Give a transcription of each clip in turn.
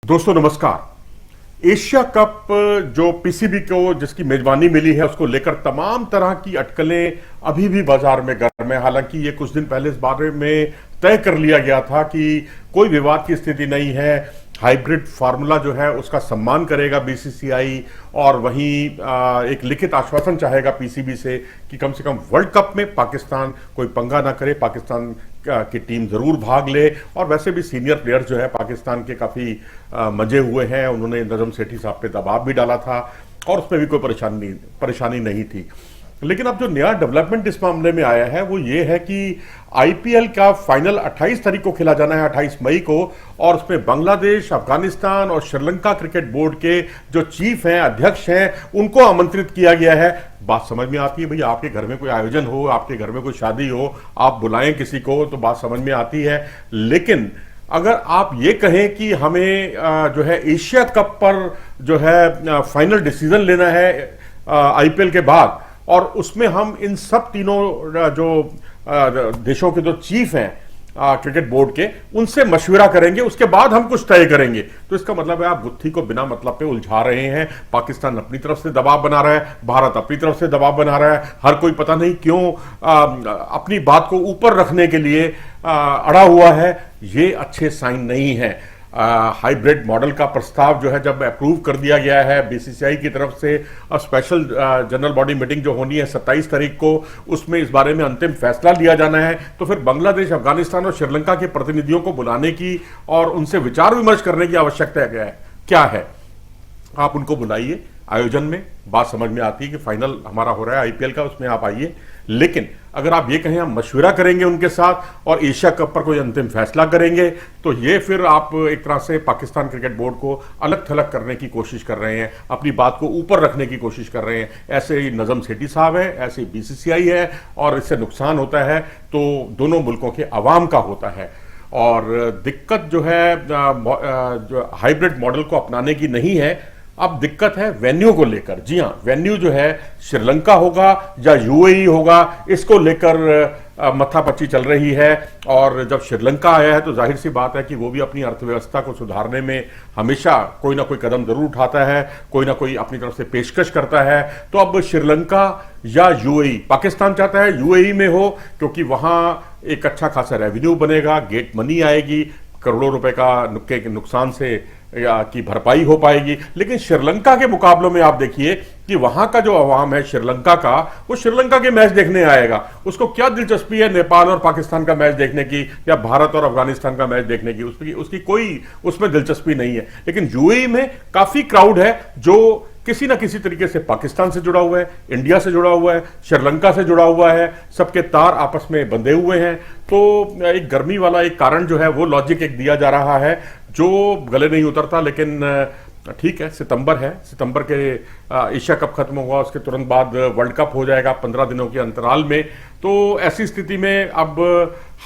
दोस्तों नमस्कार। Asia cup जो पीसीबी को जिसकी मेजबानी मिली है उसको लेकर तमाम तरह की अटकलें अभी भी बाजार में गर्म है। हालांकि ये कुछ दिन पहले इस बारे में तय कर लिया गया था कि कोई विवाद की स्थिति नहीं है, हाइब्रिड फार्मूला जो है उसका सम्मान करेगा बीसीसीआई और वहीं एक लिखित आश्वासन चाहेगा पीसीबी से कि कम से कम वर्ल्ड कप में पाकिस्तान कोई पंगा ना करे, पाकिस्तान की टीम जरूर भाग ले। और वैसे भी सीनियर प्लेयर्स जो है पाकिस्तान के काफी मजे हुए हैं, उन्होंने नजम सेठी साहब पे दबाव भी डाला था और उसमें भी कोई परेशानी नहीं थी। लेकिन अब जो नया डेवलपमेंट इस मामले में आया है वो ये है कि आईपीएल का फाइनल 28 तारीख को खेला जाना है, 28 मई को, और उसमें बांग्लादेश, अफगानिस्तान और श्रीलंका क्रिकेट बोर्ड के जो चीफ हैं, अध्यक्ष हैं, उनको आमंत्रित किया गया है। बात समझ में आती है भैया, आपके घर में कोई आयोजन हो, आपके घर में कोई शादी हो, आप बुलाएं किसी को तो बात समझ में आती है। लेकिन अगर आप ये कहें कि हमें जो है एशिया कप पर जो है फाइनल डिसीजन लेना है आईपीएल के बाद, और उसमें हम इन सब तीनों जो देशों के जो चीफ हैं क्रिकेट बोर्ड के, उनसे मशवरा करेंगे, उसके बाद हम कुछ तय करेंगे, तो इसका मतलब है आप गुत्थी को बिना मतलब पे उलझा रहे हैं। पाकिस्तान अपनी तरफ से दबाव बना रहा है, भारत अपनी तरफ से दबाव बना रहा है, हर कोई पता नहीं क्यों अपनी बात को ऊपर रखने के लिए अड़ा हुआ है। ये अच्छे साइन नहीं है। हाइब्रिड मॉडल का प्रस्ताव जो है जब अप्रूव कर दिया गया है बीसीसीआई की तरफ से, और स्पेशल जनरल बॉडी मीटिंग जो होनी है 27 तारीख को, उसमें इस बारे में अंतिम फैसला लिया जाना है, तो फिर बांग्लादेश, अफगानिस्तान और श्रीलंका के प्रतिनिधियों को बुलाने की और उनसे विचार विमर्श करने की आवश्यकता क्या है। आप उनको बुलाइए, आयोजन में बात समझ में आती है कि फाइनल हमारा हो रहा है आईपीएल का, उसमें आप आइए। लेकिन अगर आप ये कहें हम मशवरा करेंगे उनके साथ और एशिया कप पर कोई अंतिम फैसला करेंगे, तो ये फिर आप एक तरह से पाकिस्तान क्रिकेट बोर्ड को अलग थलग करने की कोशिश कर रहे हैं, अपनी बात को ऊपर रखने की कोशिश कर रहे हैं। ऐसे ही नजम सेठी साहब है, ऐसे ही बीसीसीआई है, और इससे नुकसान होता है तो दोनों मुल्कों के अवाम का होता है। और दिक्कत जो है जो हाइब्रिड मॉडल को अपनाने की नहीं है, अब दिक्कत है वेन्यू को लेकर। जी हां, वेन्यू जो है श्रीलंका होगा या यूएई होगा, इसको लेकर मत्थापच्ची चल रही है। और जब श्रीलंका आया है तो जाहिर सी बात है कि वो भी अपनी अर्थव्यवस्था को सुधारने में हमेशा कोई ना कोई कदम जरूर उठाता है, कोई ना कोई अपनी तरफ से पेशकश करता है। तो अब श्रीलंका या यूएई, पाकिस्तान चाहता है यूएई में हो क्योंकि वहां एक अच्छा खासा रेवेन्यू बनेगा, गेट मनी आएगी, करोड़ों रुपए का नुकसान से की भरपाई हो पाएगी। लेकिन श्रीलंका के मुकाबलों में आप देखिए कि वहां का जो अवाम है श्रीलंका का, वो श्रीलंका के मैच देखने आएगा। उसको क्या दिलचस्पी है नेपाल और पाकिस्तान का मैच देखने की या भारत और अफगानिस्तान का मैच देखने की? उसकी कोई उसमें दिलचस्पी नहीं है। लेकिन यूएई में काफी क्राउड है जो किसी ना किसी तरीके से पाकिस्तान से जुड़ा हुआ है, इंडिया से जुड़ा हुआ है, श्रीलंका से जुड़ा हुआ है, सबके तार आपस में बंधे हुए हैं। तो एक गर्मी वाला एक कारण जो है वो लॉजिक एक दिया जा रहा है जो गले नहीं उतरता। लेकिन ठीक है, सितंबर है, सितंबर के एशिया कप खत्म हुआ, उसके तुरंत बाद वर्ल्ड कप हो जाएगा 15 दिनों के अंतराल में। तो ऐसी स्थिति में अब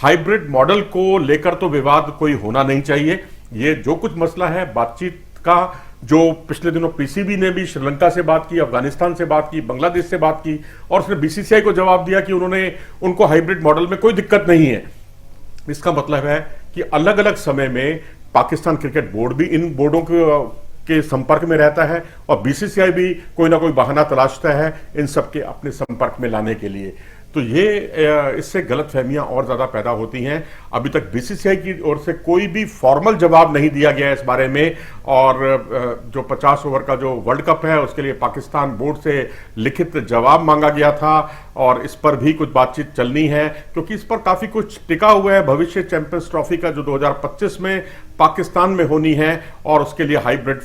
हाइब्रिड मॉडल को लेकर तो विवाद कोई होना नहीं चाहिए। ये जो कुछ मसला है बातचीत का, जो पिछले दिनों पीसीबी ने भी श्रीलंका से बात की, अफगानिस्तान से बात की, बांग्लादेश से बात की, और उसने बीसीसीआई को जवाब दिया कि उनको हाइब्रिड मॉडल में कोई दिक्कत नहीं है। इसका मतलब है कि अलग अलग समय में पाकिस्तान क्रिकेट बोर्ड भी इन बोर्डों के संपर्क में रहता है और बीसीसीआई भी कोई ना कोई बहाना तलाशता है इन सबके अपने संपर्क में लाने के लिए। तो ये इससे गलतफहमियां और ज्यादा पैदा होती हैं। अभी तक बीसीसीआई की ओर से कोई भी फॉर्मल जवाब नहीं दिया गया इस बारे में, और जो 50 ओवर का जो वर्ल्ड कप है उसके लिए पाकिस्तान बोर्ड से लिखित जवाब मांगा गया था, और इस पर भी कुछ बातचीत चलनी है क्योंकि इस पर काफी कुछ टिका हुआ है। भविष्य चैंपियंस ट्रॉफी का जो 2025 में पाकिस्तान में होनी है, और उसके लिए हाइब्रिड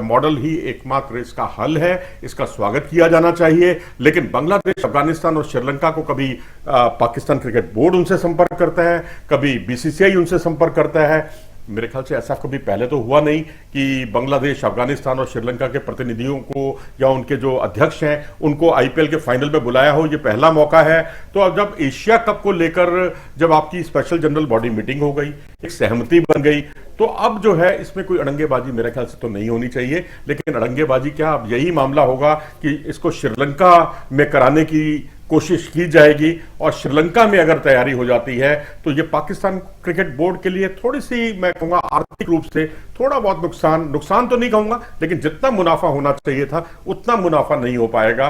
मॉडल ही एकमात्र इसका हल है। इसका स्वागत किया जाना चाहिए। लेकिन बांग्लादेश, अफगानिस्तान और श्रीलंका को कभी पाकिस्तान क्रिकेट बोर्ड उनसे संपर्क करता है, कभी बीसीसीआई उनसे संपर्क करता है। मेरे ख्याल से ऐसा कभी पहले तो हुआ नहीं कि बांग्लादेश, अफगानिस्तान और श्रीलंका के प्रतिनिधियों को या उनके जो अध्यक्ष हैं उनको आईपीएल के फाइनल में बुलाया हो। ये पहला मौका है। तो अब जब एशिया कप को लेकर जब आपकी स्पेशल जनरल बॉडी मीटिंग हो गई, एक सहमति बन गई, तो अब जो है इसमें कोई अड़ंगेबाजी मेरे ख्याल से तो नहीं होनी चाहिए। लेकिन अड़ंगेबाजी क्या, अब यही मामला होगा कि इसको श्रीलंका में कराने की कोशिश की जाएगी। और श्रीलंका में अगर तैयारी हो जाती है तो ये पाकिस्तान क्रिकेट बोर्ड के लिए थोड़ी सी, मैं कहूंगा, आर्थिक रूप से थोड़ा बहुत नुकसान तो नहीं कहूंगा, लेकिन जितना मुनाफा होना चाहिए था उतना मुनाफा नहीं हो पाएगा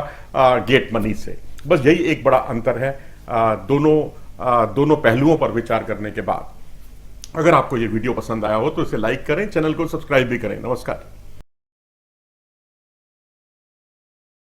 गेट मनी से। बस यही एक बड़ा अंतर है दोनों पहलुओं पर विचार करने के बाद। अगर आपको ये वीडियो पसंद आया हो तो इसे लाइक करें, चैनल को सब्सक्राइब भी करें। नमस्कार।